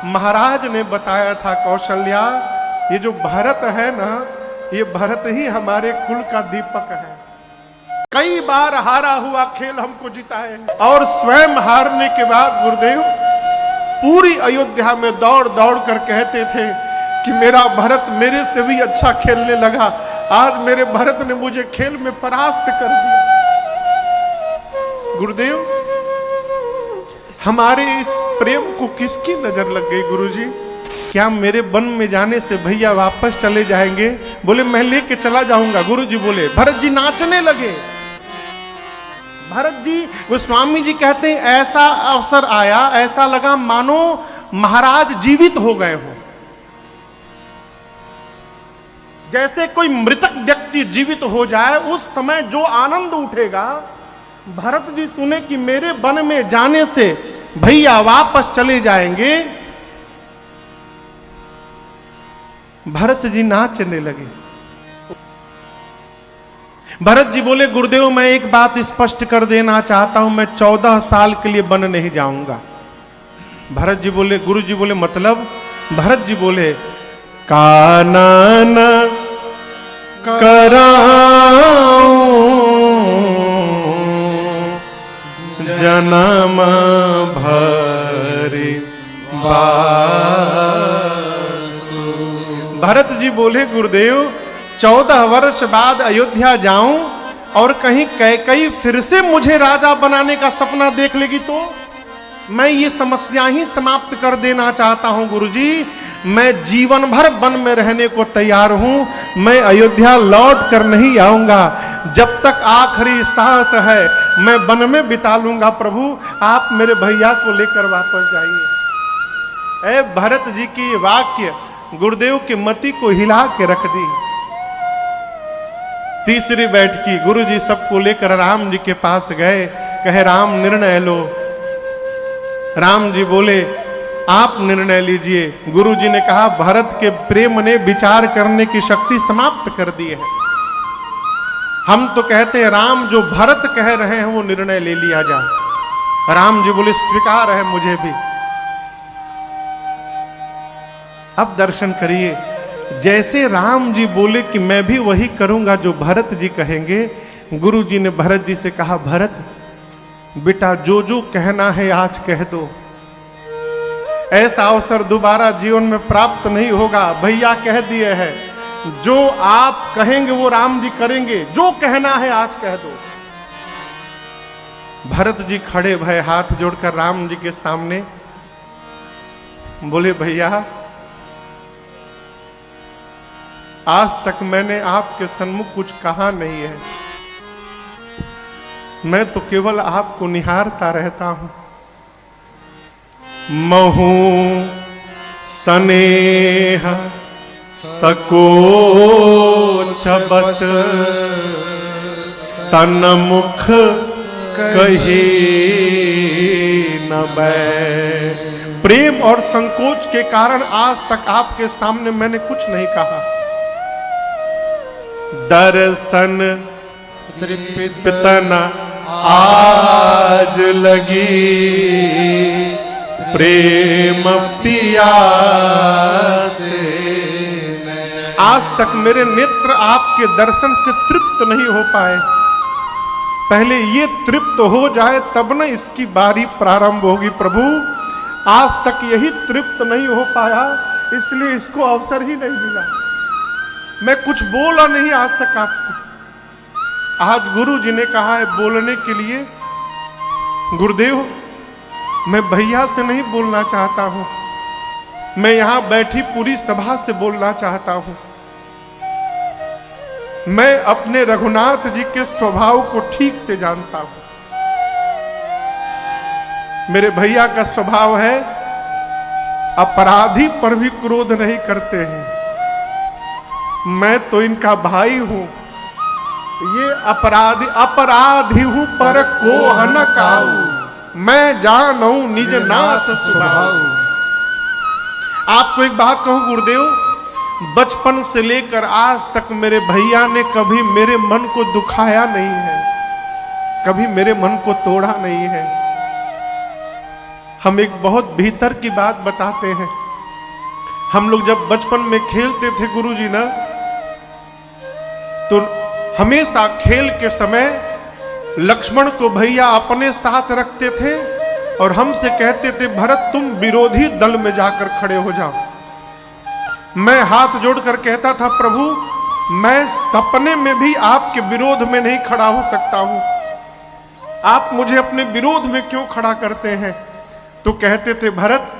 महाराज ने बताया था कौशल्या, ये जो भरत है ना, ये भरत ही हमारे कुल का दीपक है। कई बार हारा हुआ खेल हमको जिताए और स्वयं हारने के बाद गुरुदेव पूरी अयोध्या में दौड़ दौड़ कर कहते थे कि मेरा भरत मेरे से भी अच्छा खेलने लगा, आज मेरे भरत ने मुझे खेल में परास्त कर दिया। गुरुदेव हमारे इस प्रेम को किसकी नजर लग गई गुरुजी? क्या मेरे वन में जाने से भैया वापस चले जाएंगे? बोले मैं लेके चला जाऊंगा। गुरुजी बोले, भरत जी नाचने लगे। भरत जी, गोस्वामी जी कहते हैं ऐसा अवसर आया, ऐसा लगा मानो महाराज जीवित हो गए हो। जैसे कोई मृतक व्यक्ति जीवित हो जाए, उस समय जो आनंद उठेगा। भरत जी सुने कि मेरे वन में जाने से भैया वापस चले जाएंगे, भरत जी नाचने लगे। भरत जी बोले, गुरुदेव मैं एक बात स्पष्ट कर देना चाहता हूं, मैं 14 साल के लिए वन नहीं जाऊंगा। भरत जी बोले, गुरु जी बोले मतलब? भरत जी बोले, कानन कराऊं जन्म भरि बासु। भरत जी बोले, गुरुदेव 14 वर्ष बाद अयोध्या जाऊं और कहीं कैकेयी फिर से मुझे राजा बनाने का सपना देख लेगी तो मैं ये समस्या ही समाप्त कर देना चाहता हूं गुरुजी। मैं जीवन भर वन में रहने को तैयार हूं, मैं अयोध्या लौट कर नहीं आऊंगा। जब तक आखिरी सांस है मैं वन में बिता लूंगा। प्रभु आप मेरे भैया को लेकर वापस जाइए। ऐ भरत जी की वाक्य गुरुदेव की मति को हिला के रख दी। तीसरी बैठकी गुरु जी सबको लेकर राम जी के पास गए। कहे राम निर्णय लो। राम जी बोले आप निर्णय लीजिए। गुरु जी ने कहा भरत के प्रेम ने विचार करने की शक्ति समाप्त कर दी है। हम तो कहते हैं राम जो भरत कह रहे हैं वो निर्णय ले लिया जाए। राम जी बोले स्वीकार है मुझे भी। अब दर्शन करिए, जैसे राम जी बोले कि मैं भी वही करूंगा जो भरत जी कहेंगे, गुरु जी ने भरत जी से कहा भरत बेटा जो जो कहना है आज कह दो। ऐसा अवसर दोबारा जीवन में प्राप्त नहीं होगा। भैया कह दिए हैं जो आप कहेंगे वो राम जी करेंगे, जो कहना है आज कह दो। भरत जी खड़े भय हाथ जोड़कर राम जी के सामने बोले भैया आज तक मैंने आपके सन्मुख कुछ कहा नहीं है, मैं तो केवल आपको निहारता रहता हूं। महू स्नेह सको बस सन्मुख कही न बै। प्रेम और संकोच के कारण आज तक आपके सामने मैंने कुछ नहीं कहा। दर्शन तृप्तन आज लगी प्रेम पिया से। आज तक मेरे नेत्र आपके दर्शन से तृप्त नहीं हो पाए। पहले ये तृप्त हो जाए तब न इसकी बारी प्रारंभ होगी। प्रभु आज तक यही तृप्त नहीं हो पाया, इसलिए इसको अवसर ही नहीं मिला। मैं कुछ बोला नहीं आज तक आपसे। आज गुरु जी ने कहा है बोलने के लिए। गुरुदेव मैं भैया से नहीं बोलना चाहता हूं, मैं यहां बैठी पूरी सभा से बोलना चाहता हूं। मैं अपने रघुनाथ जी के स्वभाव को ठीक से जानता हूं। मेरे भैया का स्वभाव है अपराधी पर भी क्रोध नहीं करते हैं। मैं तो इनका भाई हूं, ये अपराधी हूं पर कोह न काऊ, मैं जानू निज नाथ स्वभाव। आपको एक बात कहूं गुरुदेव, बचपन से लेकर आज तक मेरे भैया ने कभी मेरे मन को दुखाया नहीं है, कभी मेरे मन को तोड़ा नहीं है। हम एक बहुत भीतर की बात बताते हैं। हम लोग जब बचपन में खेलते थे गुरुजी ना, तो हमेशा खेल के समय लक्ष्मण को भैया अपने साथ रखते थे और हमसे कहते थे भरत तुम विरोधी दल में जाकर खड़े हो जाओ। मैं हाथ जोड़कर कहता था प्रभु मैं सपने में भी आपके विरोध में नहीं खड़ा हो सकता हूं, आप मुझे अपने विरोध में क्यों खड़ा करते हैं? तो कहते थे भरत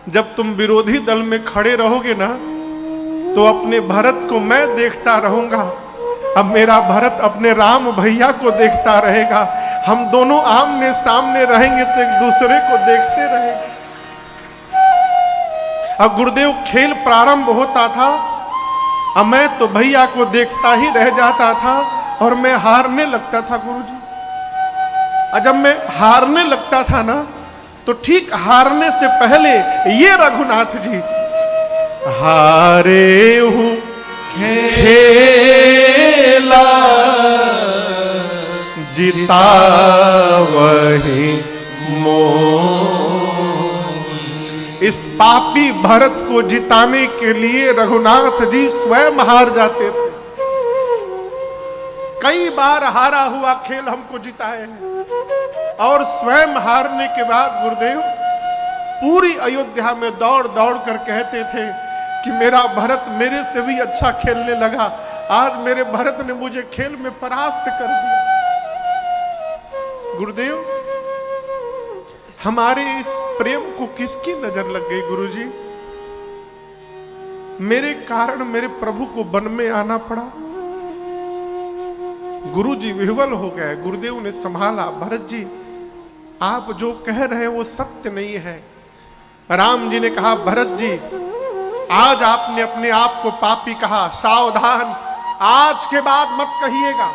जब तुम विरोधी दल में खड़े रहोगे ना तो अपने भरत को मैं देखता रहूंगा, अब मेरा भरत अपने राम भैया को देखता रहेगा, हम दोनों आमने सामने रहेंगे तो एक दूसरे को देखते रहेंगे। अब गुरुदेव खेल प्रारंभ होता था, अब मैं तो भैया को देखता ही रह जाता था और मैं हारने लगता था गुरुजी। और जब मैं हारने लगता था ना तो ठीक हारने से पहले ये रघुनाथ जी हारे हूं खेला जीता वही मोह। इस पापी भरत को जिताने के लिए रघुनाथ जी स्वयं हार जाते थे। कई बार हारा हुआ खेल हमको जिताए हैं और स्वयं हारने के बाद गुरुदेव पूरी अयोध्या में दौड़ दौड़ कर कहते थे कि मेरा भरत मेरे से भी अच्छा खेलने लगा, आज मेरे भरत ने मुझे खेल में परास्त कर दिया। गुरुदेव हमारे इस प्रेम को किसकी नजर लग गई गुरुजी? मेरे कारण मेरे प्रभु को वन में आना पड़ा। गुरुजी विह्वल हो गए। गुरुदेव ने संभाला, भरत जी आप जो कह रहे हैं वो सत्य नहीं है। राम जी ने कहा भरत जी आज आपने अपने आप को पापी कहा, सावधान आज के बाद मत कहिएगा।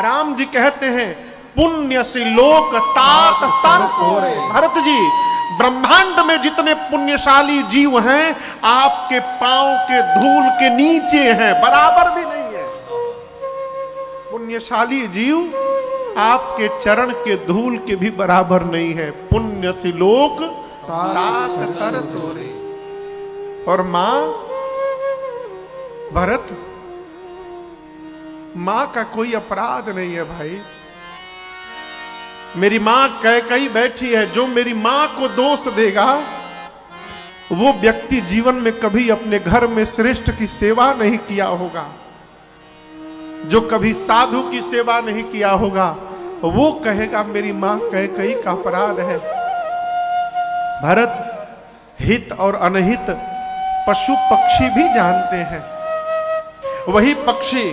राम जी कहते हैं पुण्य से लोक तात तर तोरे। भरत जी ब्रह्मांड में जितने पुण्यशाली जीव हैं आपके पांव के धूल के नीचे हैं, बराबर भी नहीं है। पुण्यशाली जीव आपके चरण के धूल के भी बराबर नहीं है। पुण्य से लोक तात तर तोरे। और मां भरत मां का कोई अपराध नहीं है भाई। मेरी मां कैकई बैठी है, जो मेरी मां को दोष देगा वो व्यक्ति जीवन में कभी अपने घर में श्रेष्ठ की सेवा नहीं किया होगा, जो कभी साधु की सेवा नहीं किया होगा वो कहेगा मेरी मां कैकई का अपराध है। भरत हित और अनहित पशु पक्षी भी जानते हैं। वही पक्षी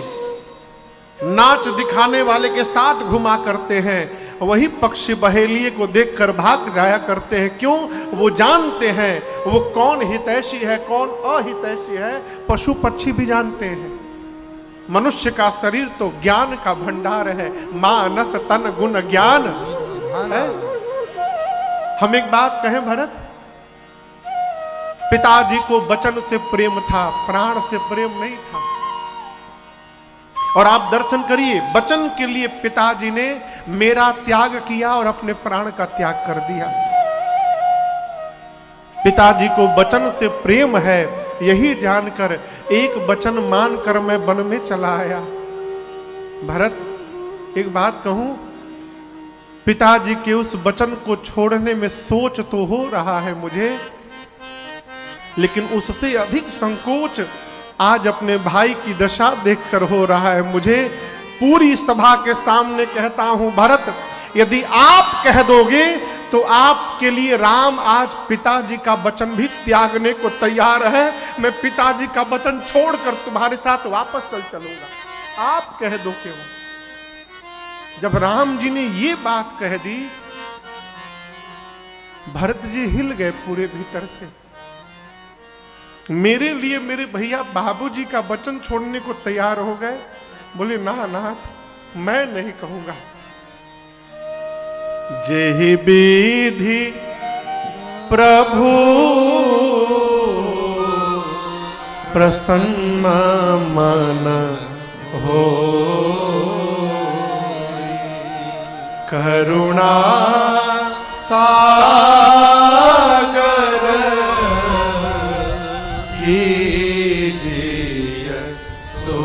नाच दिखाने वाले के साथ घुमा करते हैं, वही पक्षी बहेलिए को देखकर भाग जाया करते हैं। क्यों? वो जानते हैं वो कौन हितैषी है कौन अहितैषी है। पशु पक्षी भी जानते हैं। मनुष्य का शरीर तो ज्ञान का भंडार है, मानस तन गुण ज्ञान है। हम एक बात कहें भरत, पिताजी को वचन से प्रेम था, प्राण से प्रेम नहीं था। और आप दर्शन करिए वचन के लिए पिताजी ने मेरा त्याग किया और अपने प्राण का त्याग कर दिया। पिताजी को वचन से प्रेम है यही जानकर एक वचन मानकर मैं वन में चला आया। भरत एक बात कहूं, पिताजी के उस वचन को छोड़ने में सोच तो हो रहा है मुझे, लेकिन उससे अधिक संकोच आज अपने भाई की दशा देखकर हो रहा है मुझे। पूरी सभा के सामने कहता हूं भरत यदि आप कह दोगे तो आपके लिए राम आज पिताजी का वचन भी त्यागने को तैयार है। मैं पिताजी का वचन छोड़कर तुम्हारे साथ वापस चलूंगा, आप कह दो क्यों? जब राम जी ने ये बात कह दी भरत जी हिल गए पूरे भीतर से। मेरे लिए मेरे भैया बाबूजी का वचन छोड़ने को तैयार हो गए। बोले ना नाथ मैं नहीं कहूंगा। जेहि विधि प्रभु प्रसन्न मन हो, करुणा सागर कीजिए सो।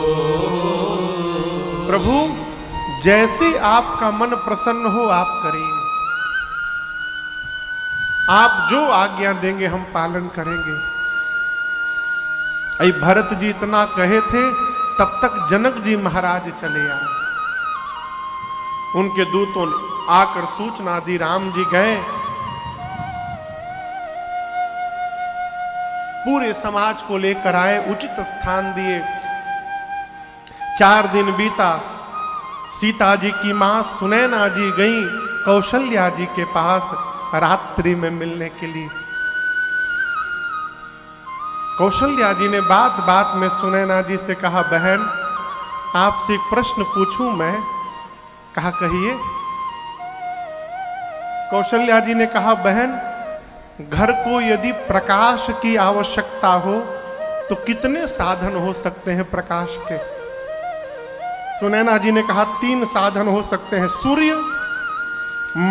प्रभु जैसे आपका मन प्रसन्न हो आप करिए, आप जो आज्ञा देंगे हम पालन करेंगे। अई भरत जी इतना कहे थे, तब तक जनक जी महाराज चले आए। उनके दूतों ने आकर सूचना दी, राम जी गए। पूरे समाज को लेकर आए, उचित स्थान दिए। 4 दिन बीता। सीता जी की मां सुनैना जी गई कौशल्या जी के पास रात्रि में मिलने के लिए। कौशल्या जी ने बात बात में सुनैना जी से कहा, बहन आपसे एक प्रश्न पूछूं मैं? कहा कहिए। कौशल्या जी ने कहा, बहन घर को यदि प्रकाश की आवश्यकता हो तो कितने साधन हो सकते हैं प्रकाश के? सुनैना जी ने कहा 3 साधन हो सकते हैं, सूर्य,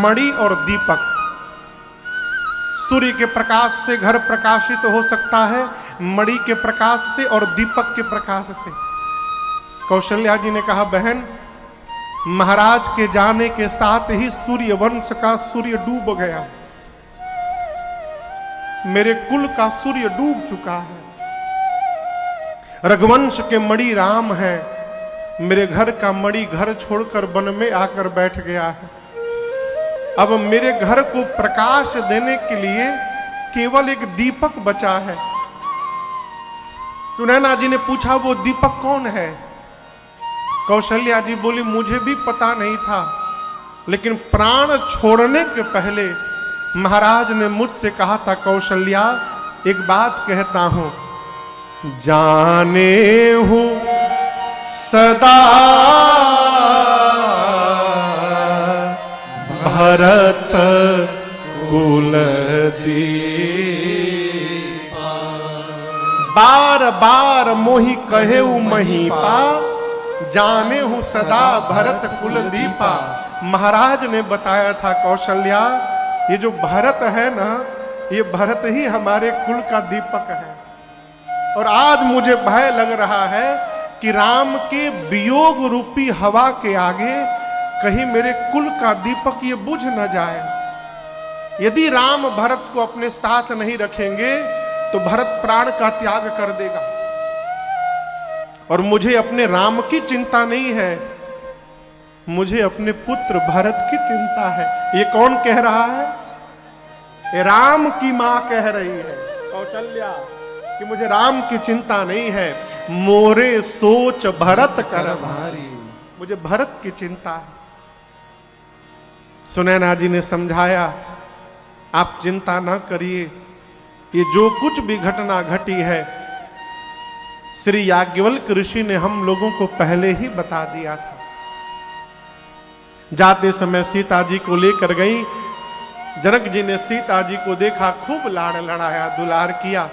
मणि और दीपक। सूर्य के प्रकाश से घर प्रकाशित हो सकता है, मणि के प्रकाश से और दीपक के प्रकाश से। कौशल्या जी ने कहा, बहन महाराज के जाने के साथ ही सूर्य वंश का सूर्य डूब गया, मेरे कुल का सूर्य डूब चुका है। रघुवंश के मणि राम है, मेरे घर का मणि घर छोड़कर वन में आकर बैठ गया है। अब मेरे घर को प्रकाश देने के लिए केवल एक दीपक बचा है। सुनैना जी ने पूछा, वो दीपक कौन है? कौशल्या जी बोली, मुझे भी पता नहीं था, लेकिन प्राण छोड़ने के पहले महाराज ने मुझसे कहा था, कौशल्या एक बात कहता हूं, जाने हूं सदा भरत कुल दीपा। बार बार मोहि कहे महीपा, जाने हूं सदा भरत कुल दीपा। महाराज ने बताया था, कौशल्या ये जो भरत है ना, ये भरत ही हमारे कुल का दीपक है। और आज मुझे भय लग रहा है कि राम के वियोग रूपी हवा के आगे कहीं मेरे कुल का दीपक ये बुझ न जाए। यदि राम भरत को अपने साथ नहीं रखेंगे तो भरत प्राण का त्याग कर देगा। और मुझे अपने राम की चिंता नहीं है, मुझे अपने पुत्र भरत की चिंता है। ये कौन कह रहा है? ये राम की मां कह रही है, कौशल्या, कि मुझे राम की चिंता नहीं है, मोरे सोच भरत कर भारी, मुझे भरत की चिंता है। सुनैना जी ने समझाया, आप चिंता ना करिए, ये जो कुछ भी घटना घटी है श्री याज्ञवल्क्य ऋषि ने हम लोगों को पहले ही बता दिया था। जाते समय सीता जी को लेकर गई। जनक जी ने सीता जी को देखा, खूब लाड़ लड़ाया, दुलार किया।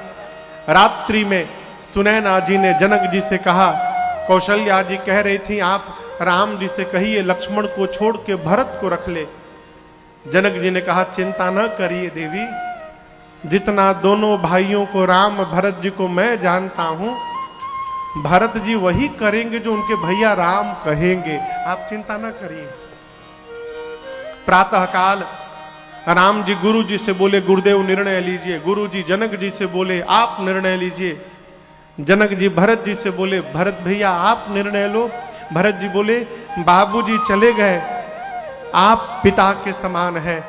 रात्रि में सुनैना जी ने जनक जी से कहा, कौशल्या जी कह रही थी आप राम जी से कहिए लक्ष्मण को छोड़ के भरत को रख ले। जनक जी ने कहा, चिंता न करिए देवी, जितना दोनों भाइयों को राम भरत जी को मैं जानता हूं, भरत जी वही करेंगे जो उनके भैया राम कहेंगे, आप चिंता न करिए। प्रातःकाल राम जी गुरु जी से बोले, गुरुदेव निर्णय लीजिए। गुरु जी जनक जी से बोले, आप निर्णय लीजिए। जनक जी भरत जी से बोले, भरत भैया आप निर्णय लो। भरत जी बोले, बाबूजी चले गए, आप पिता के समान हैं,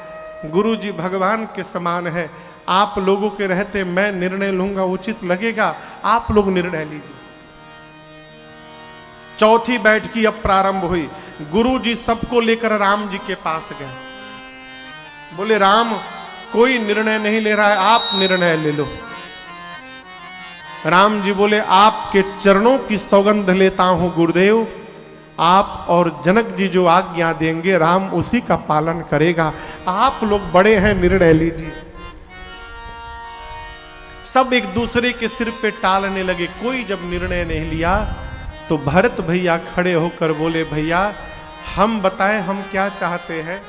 गुरु जी भगवान के समान हैं, आप लोगों के रहते मैं निर्णय लूंगा उचित लगेगा, आप लोग निर्णय लीजिए। चौथी बैठकी अब प्रारंभ हुई। गुरु जी सबको लेकर राम जी के पास गए। बोले, राम कोई निर्णय नहीं ले रहा है, आप निर्णय ले लो। राम जी बोले, आपके चरणों की सौगंध लेता हूं गुरुदेव, आप और जनक जी जो आज्ञा देंगे राम उसी का पालन करेगा, आप लोग बड़े हैं, निर्णय लीजिए। सब एक दूसरे के सिर पे टालने लगे। कोई जब निर्णय नहीं लिया तो भरत भैया खड़े होकर बोले, भैया हम बताएं हम क्या चाहते हैं।